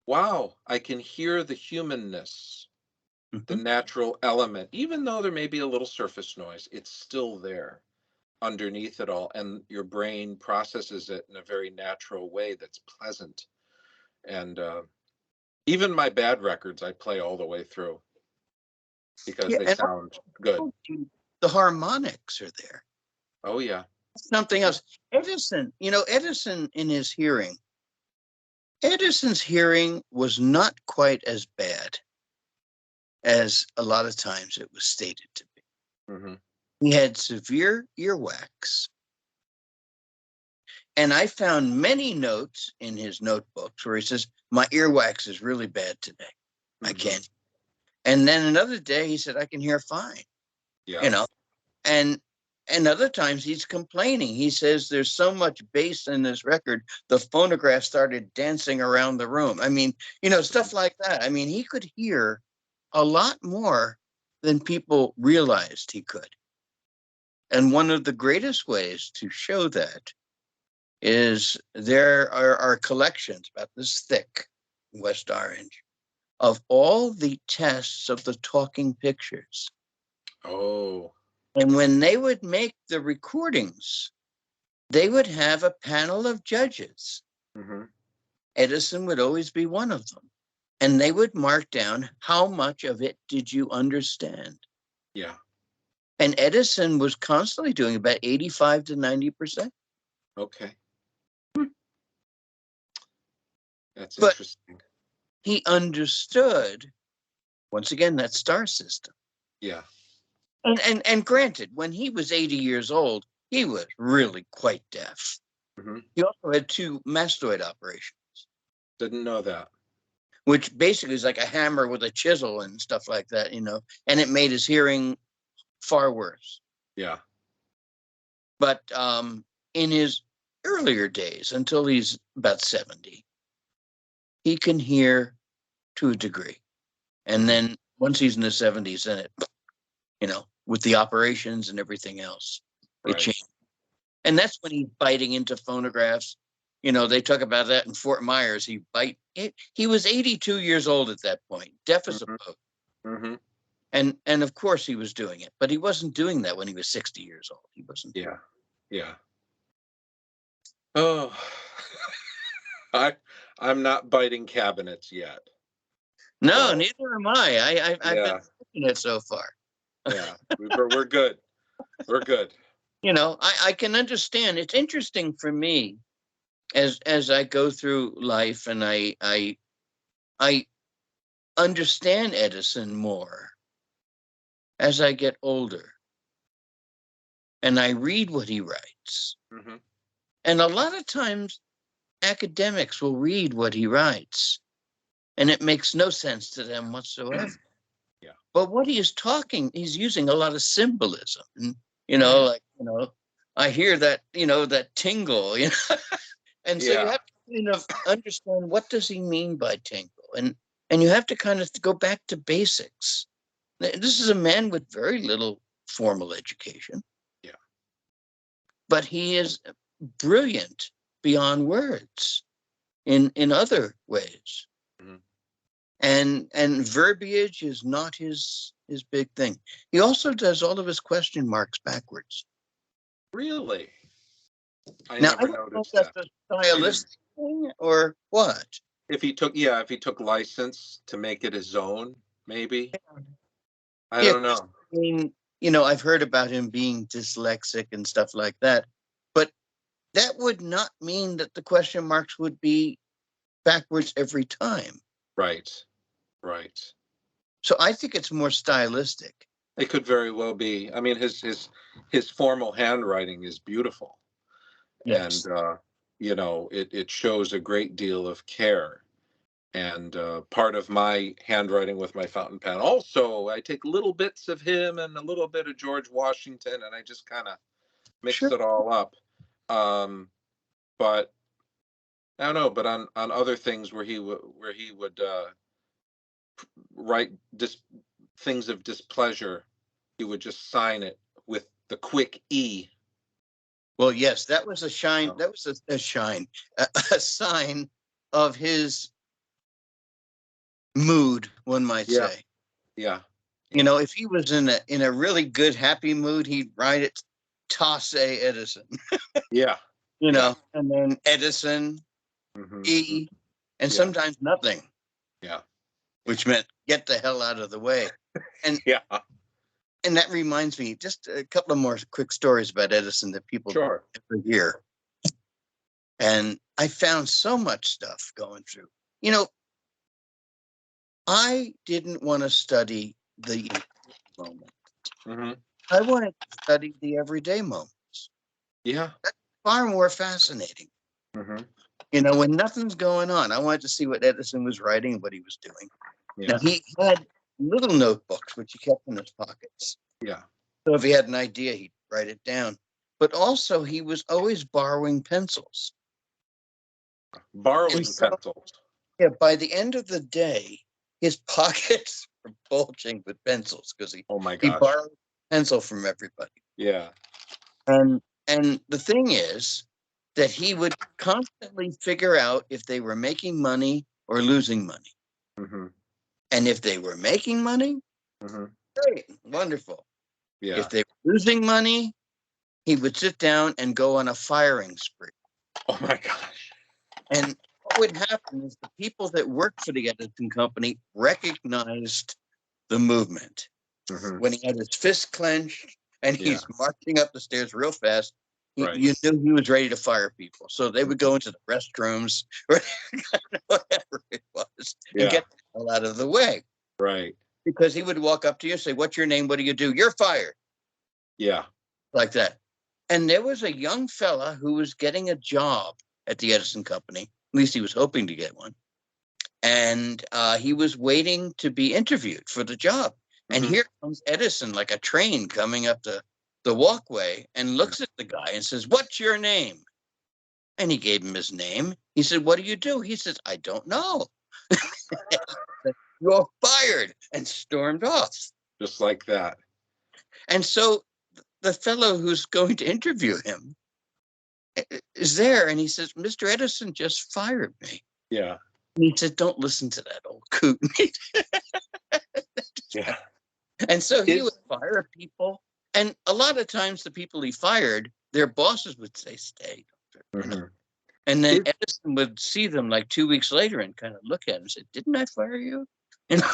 wow, I can hear the humanness, the Mm-hmm. natural element. Even though there may be a little surface noise, it's still there underneath it all, and your brain processes it in a very natural way that's pleasant. And even my bad records I play all the way through because Yeah, they and sound good. the harmonics are there. Oh yeah. Something else. Edison, Edison Edison's hearing was not quite as bad as a lot of times it was stated to be. Mm-hmm. He had severe earwax. And I found many notes in his notebooks where he says, my earwax is really bad today. I Mm-hmm. can't. And then another day he said, I can hear fine, Yeah. you know, and other times he's complaining. He says there's so much bass in this record, the phonograph started dancing around the room. I mean, stuff like that. I mean, he could hear a lot more than people realized he could. And one of the greatest ways to show that is there are collections about this thick, West Orange, of all the tests of the talking pictures. Oh. And when they would make the recordings, they would have a panel of judges. Mm-hmm. Edison would always be one of them. And they would mark down how much of it did you understand. Yeah. And Edison was constantly doing about 85 to 90%. Okay. That's But interesting. he understood, once again, that star system. Yeah. And granted, when he was 80 years old, he was really quite deaf. Mm-hmm. He also had 2 mastoid operations, Didn't know that. which basically is like a hammer with a chisel and stuff like that, and it made his hearing far worse. Yeah. But in his earlier days, until he's about 70, he can hear to a degree. And then once he's in the 70s, then it, with the operations and everything else. It Right. changed. And that's when he's biting into phonographs. You know, they talk about that in Fort Myers. He was 82 years old at that point, deaf as a post. Mm-hmm. And of course he was doing it, but he wasn't doing that when he was 60 years old. He wasn't. Yeah. Yeah. Oh, I'm not biting cabinets yet. No, So, neither am I. I've been looking at it so far. Yeah, we're good. We're good. You know, I can understand. It's interesting for me as I go through life, and I understand Edison more as I get older, and I read what he writes. Mm-hmm. And a lot of times academics will read what he writes, and it makes no sense to them whatsoever. Yeah. But what he is talking, he's using a lot of symbolism. And, you know, like, you know, I hear that, you know, that tingle, you know. And so you have to kind of understand, what does he mean by tingle? And you have to kind of go back to basics. This is a man with very little formal education. Yeah. But he is brilliant beyond words in other ways. Mm-hmm. And verbiage is not his big thing. He also does all of his question marks backwards. Really? I Now, I never don't know if noticed that's that. a stylistic thing or what. If he took license to make it his own, maybe. I Yeah, don't know. I mean, you know, I've heard about him being dyslexic and stuff like that, but that would not mean that the question marks would be backwards every time. Right. Right. So I think it's more stylistic. It could very well be. I mean, his formal handwriting is beautiful, Yes. and you know, it shows a great deal of care. And part of my handwriting with my fountain pen, also, I take little bits of him and a little bit of George Washington, and I just kind of mix Sure. it all up. But I don't know. But on other things where he would write things of displeasure, he would just sign it with the quick E. Well, yes, that was a shine. Oh. That was a shine, a sign of his mood, one might say. Yeah. You know, if he was in a really good, happy mood, he'd write it, Toss Edison. Yeah. You know, and then Edison, Mm-hmm. E, and sometimes nothing. Yeah. Which meant get the hell out of the way. And yeah. And that reminds me, just a couple of more quick stories about Edison that people never hear. And I found so much stuff going through. You know, I didn't want to study the moment. Mm-hmm. I wanted to study the everyday moments. Yeah. That's far more fascinating. Mm-hmm. You know, when nothing's going on, I wanted to see what Edison was writing and what he was doing. Yeah. Now, he had little notebooks, which he kept in his pockets. Yeah. So if he had an idea, he'd write it down. But also, he was always borrowing pencils. Borrowing pencils. Yeah, by the end of the day, his pockets were bulging with pencils because he borrowed pencil from everybody. Yeah. And the thing is that he would constantly figure out if they were making money or losing money. Mm-hmm. And if they were making money, great, wonderful. Yeah. If they were losing money, he would sit down and go on a firing spree. Oh my gosh. And what would happen is the people that worked for the Edison company recognized the movement. Mm-hmm. When he had his fist clenched and he's marching up the stairs real fast, you knew he was ready to fire people. So they would go into the restrooms or whatever it was and get the hell out of the way. Right. Because he would walk up to you and say, "What's your name? What do you do?" "You're fired." Yeah. Like that. And there was a young fella who was getting a job at the Edison company. At least he was hoping to get one. And he was waiting to be interviewed for the job. And here comes Edison, like a train coming up the walkway, and looks at the guy and says, "What's your name?" And he gave him his name. He said, "What do you do?" He says, "I don't know." "You're fired," and stormed off. Just like that. And so the fellow who's going to interview him is there, and he says, Mr. Edison just fired me. Yeah. And he said, don't listen to that old coot. Yeah. And so he would fire people. And a lot of times the people he fired, their bosses would say, stay. Mm-hmm. And then Edison would see them like 2 weeks later and kind of look at him and say, didn't I fire you? You know?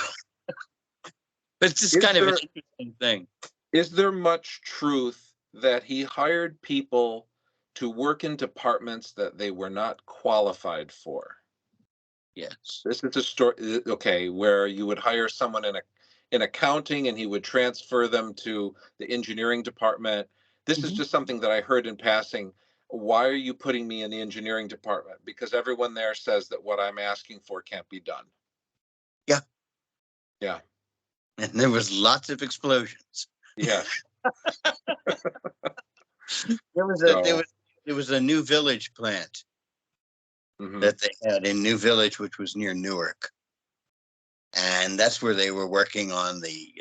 But it's just kind of an interesting thing. Is there much truth that he hired people to work in departments that they were not qualified for? Yes. This is a story, okay, where you would hire someone in accounting and he would transfer them to the engineering department. This is just something that I heard in passing. Why are you putting me in the engineering department? Because everyone there says that what I'm asking for can't be done. Yeah. Yeah. And there was lots of explosions. Yes. There was a New Village plant that they had in New Village, which was near Newark. And that's where they were working on the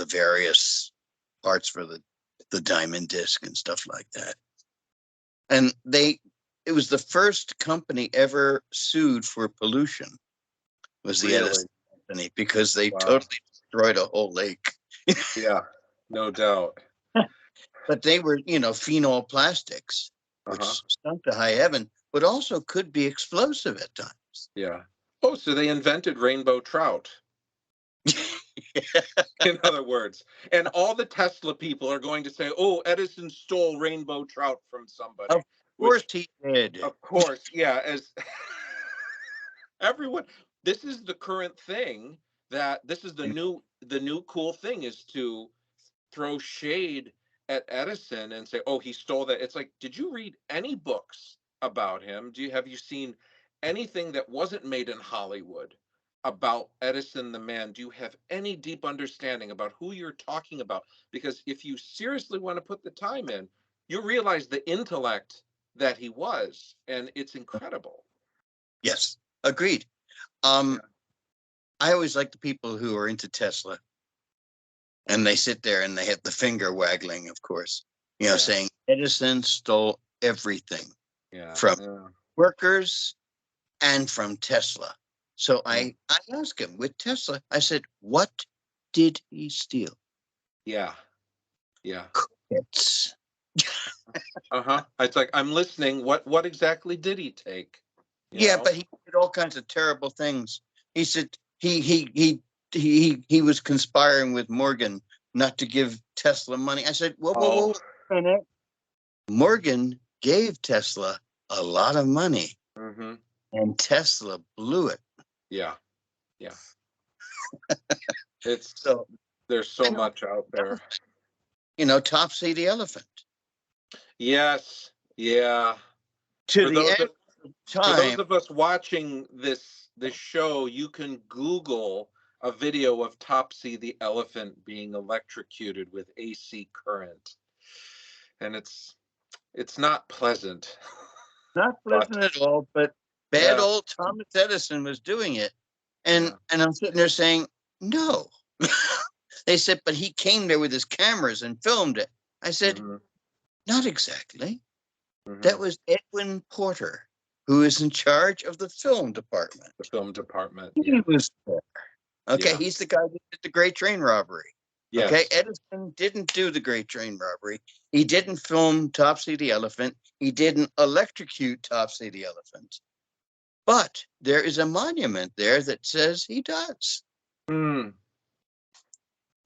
various parts for the diamond disc and stuff like that. And it was the first company ever sued for pollution, was the Edison company, because they totally destroyed a whole lake. Yeah, no doubt. But they were, phenol plastics, which stunk to high heaven, but also could be explosive at times. Yeah. Oh, so they invented rainbow trout. In other words, and all the Tesla people are going to say, oh, Edison stole rainbow trout from somebody. Of course he did. Of course, yeah. As everyone, this is the current thing, that this is the new cool thing, is to throw shade at Edison and say, oh, he stole that. It's like, did you read any books about him? Have you seen anything that wasn't made in Hollywood about Edison the man? Do you have any deep understanding about who you're talking about? Because if you seriously want to put the time in, you realize the intellect that he was, and it's incredible. Yes, agreed. I always like the people who are into Tesla, and they sit there and they have the finger waggling, of course, saying Edison stole everything from workers and from Tesla. So I asked him, with Tesla, I said, what did he steal? Yeah. Crickets. It's like, I'm listening. What exactly did he take? But he did all kinds of terrible things. He said he was conspiring with Morgan not to give Tesla money. I said, whoa, a minute. Morgan gave Tesla a lot of money, and Tesla blew it. Yeah. It's there's so much out there. Topsy the elephant. Yes. Yeah. For those of us watching this show, you can Google a video of Topsy the elephant being electrocuted with AC current, and it's not pleasant. Not pleasant at all, but bad old Thomas Edison was doing it. And I'm sitting there saying, no. They said, but he came there with his cameras and filmed it. I said, not exactly. That was Edwin Porter, who is in charge of the film department. The film department. He was there. Okay, he's the guy who did the Great Train Robbery. Yes. Okay, Edison didn't do the Great Train Robbery. He didn't film Topsy the elephant. He didn't electrocute Topsy the elephant. But there is a monument there that says he does.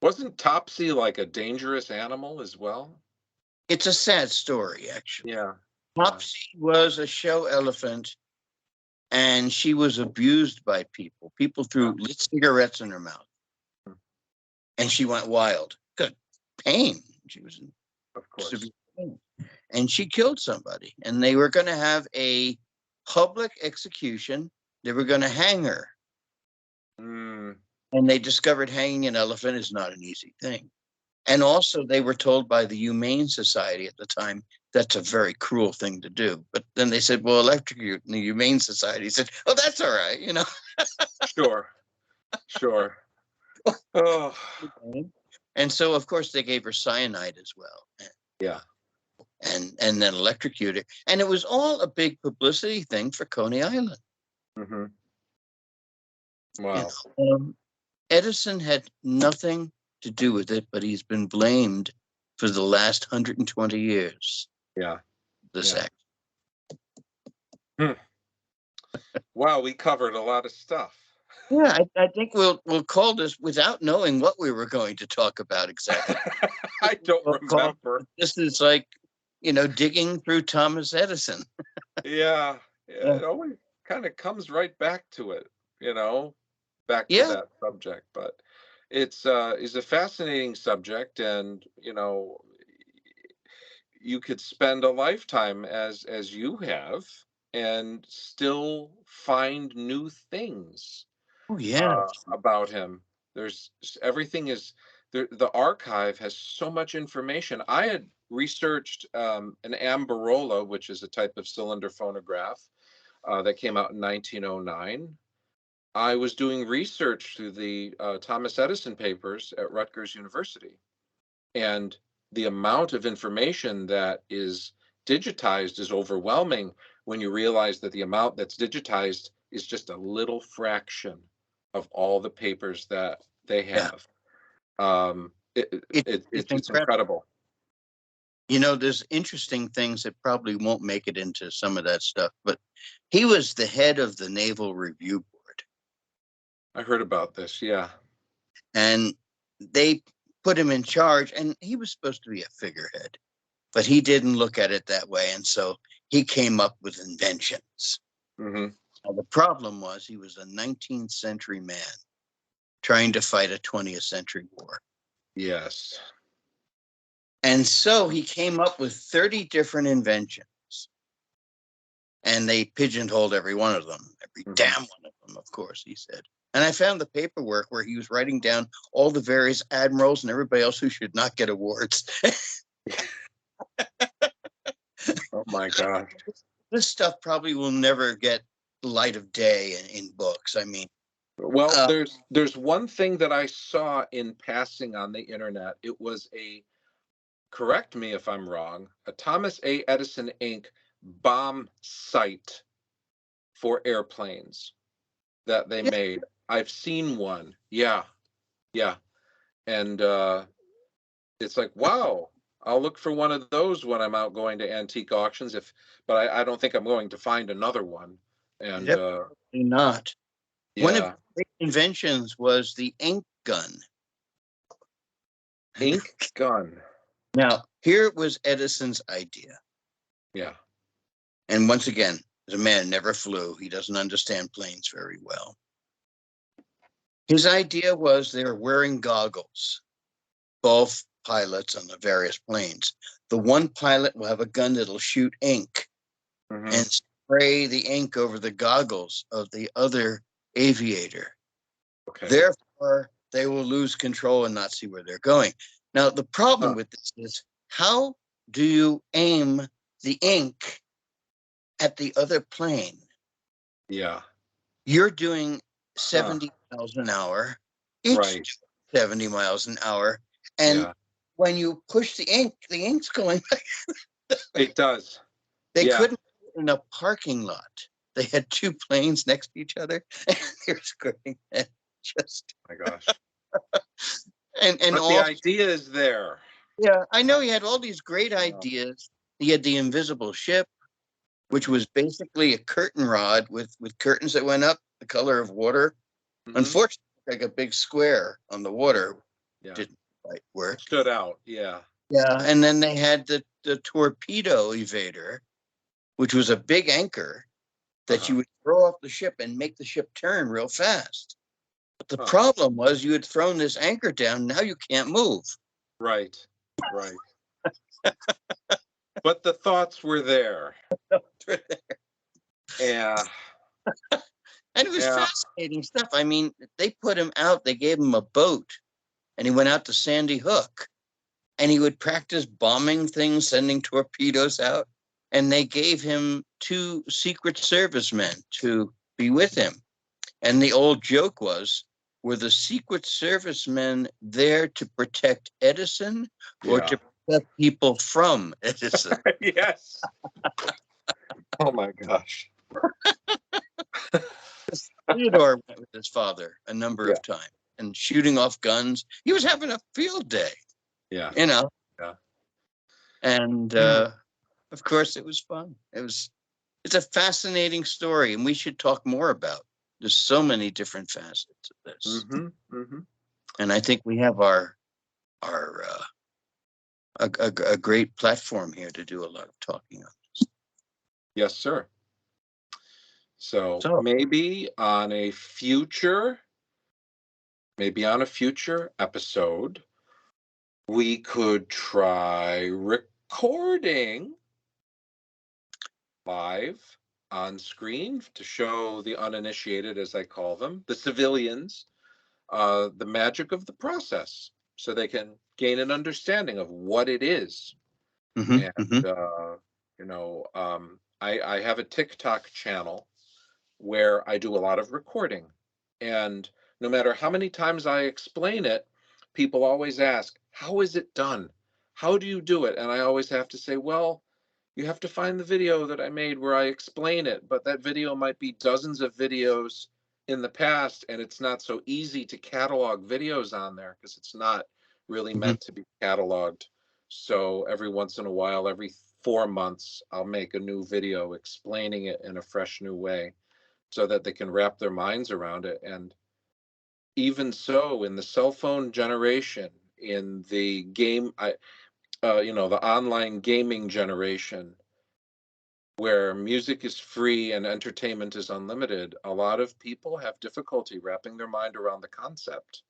Wasn't Topsy like a dangerous animal as well? It's a sad story, actually. Yeah. Topsy was a show elephant, and she was abused by people. People threw lit cigarettes in her mouth. And she went wild. Good pain. She was in severe pain. And she killed somebody. And they were going to have a public execution. They were going to hang her. And they discovered hanging an elephant is not an easy thing. And also they were told by the Humane Society at the time, that's a very cruel thing to do. But then they said, well, electrocute. And the Humane Society said, oh, that's all right, Sure. Oh. And so, of course, they gave her cyanide as well. Yeah. And then electrocuted. And it was all a big publicity thing for Coney Island. Mm-hmm. You Wow. know, Edison had nothing to do with it, but he's been blamed for the last 120 years. Yeah. This Yeah. act. Wow, we covered a lot of stuff. Yeah, I think we'll call this without knowing what we were going to talk about exactly. I don't remember. This is like, digging through Thomas Edison. Yeah. It always kind of comes right back to it, back to Yeah. that subject. But it's a fascinating subject, and you could spend a lifetime as you have and still find new things Oh, yeah. about him. There's everything is there. The archive has so much information. I had researched an Amberola, which is a type of cylinder phonograph that came out in 1909. I was doing research through the Thomas Edison papers at Rutgers University, and the amount of information that is digitized is overwhelming when you realize that the amount that's digitized is just a little fraction of all the papers that they Yeah. have. It's It's incredible. There's interesting things that probably won't make it into some of that stuff, but he was the head of the Naval Review Board. I heard about this, yeah. And they put him in charge, and he was supposed to be a figurehead, but he didn't look at it that way. And so he came up with inventions. Mm-hmm. Now, the problem was he was a 19th century man trying to fight a 20th century war. Yes. And so he came up with 30 different inventions. And they pigeonholed every one of them, every damn one of them, of course, he said. And I found the paperwork where he was writing down all the various admirals and everybody else who should not get awards. Oh my gosh. This stuff probably will never get light of day in books. I mean, well, there's one thing that I saw in passing on the internet. It was correct me if I'm wrong, a Thomas A. Edison Inc. bomb sight for airplanes that they made. I've seen one. Yeah. And it's like, wow, I'll look for one of those when I'm out going to antique auctions. But I don't think I'm going to find another one. And definitely not. One of yeah, the great inventions was the ink gun. ink gun. Now, here was Edison's idea. Yeah. And once again, the man never flew. He doesn't understand planes very well. His idea was they're wearing goggles, both pilots on the various planes. The one pilot will have a gun that'll shoot ink and spray the ink over the goggles of the other aviator. Okay. Therefore, they will lose control and not see where they're going. Now, the problem with this is, how do you aim the ink at the other plane? Yeah. You're doing 70 miles an hour. It's 70 miles an hour. And when you push the ink's going. It does. They couldn't in a parking lot. They had two planes next to each other, and they were squirting. Just, oh my gosh. and but all the idea is there. Yeah, I know he had all these great ideas. He had the invisible ship, which was basically a curtain rod with curtains that went up the color of water. Unfortunately, like a big square on the water didn't quite work. Stood out, yeah. Yeah, and then they had the torpedo evader, which was a big anchor that you would throw off the ship and make the ship turn real fast. But the problem was you had thrown this anchor down. Now you can't move. Right. But the thoughts were there. Yeah. And it was fascinating stuff. I mean, they put him out. They gave him a boat, and he went out to Sandy Hook, and he would practice bombing things, sending torpedoes out. And they gave him 2 Secret Service men to be with him. And the old joke was, were the Secret Service men there to protect Edison or Yeah. to protect people from Edison? Yes. Oh my gosh. Theodore went with his father a number Yeah. of times and shooting off guns. He was having a field day, Yeah. you know. Yeah. And of course, it was fun. It's a fascinating story, and we should talk more about. There's so many different facets of this, and I think we have our a great platform here to do a lot of talking on this. Yes, sir. So So maybe on a future episode, we could try recording live on screen to show the uninitiated, as I call them, the civilians, the magic of the process, so they can gain an understanding of what it is. And you know, I have a TikTok channel where I do a lot of recording, and no matter how many times I explain it, people always ask, how is it done? How do you do it? And I always have to say, well, you have to find the video that I made where I explain it, but that video might be dozens of videos in the past, and it's not so easy to catalog videos on there because it's not really meant to be cataloged. So every once in a while, every 4 months, I'll make a new video explaining it in a fresh new way so that they can wrap their minds around it. And even so, in the cell phone generation, in the game, the online gaming generation, where music is free and entertainment is unlimited, a lot of people have difficulty wrapping their mind around the concept.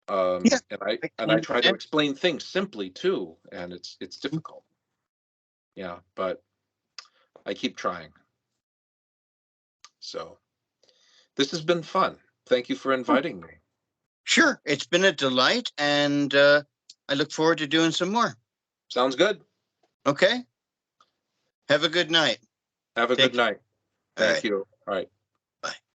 yeah, And I try to explain things simply too, and it's difficult. Yeah, but I keep trying. So this has been fun. Thank you for inviting me. Sure, it's been a delight, and I look forward to doing some more. Sounds good. Okay. Have a good night. Have a good night. Thank you. All right. Bye.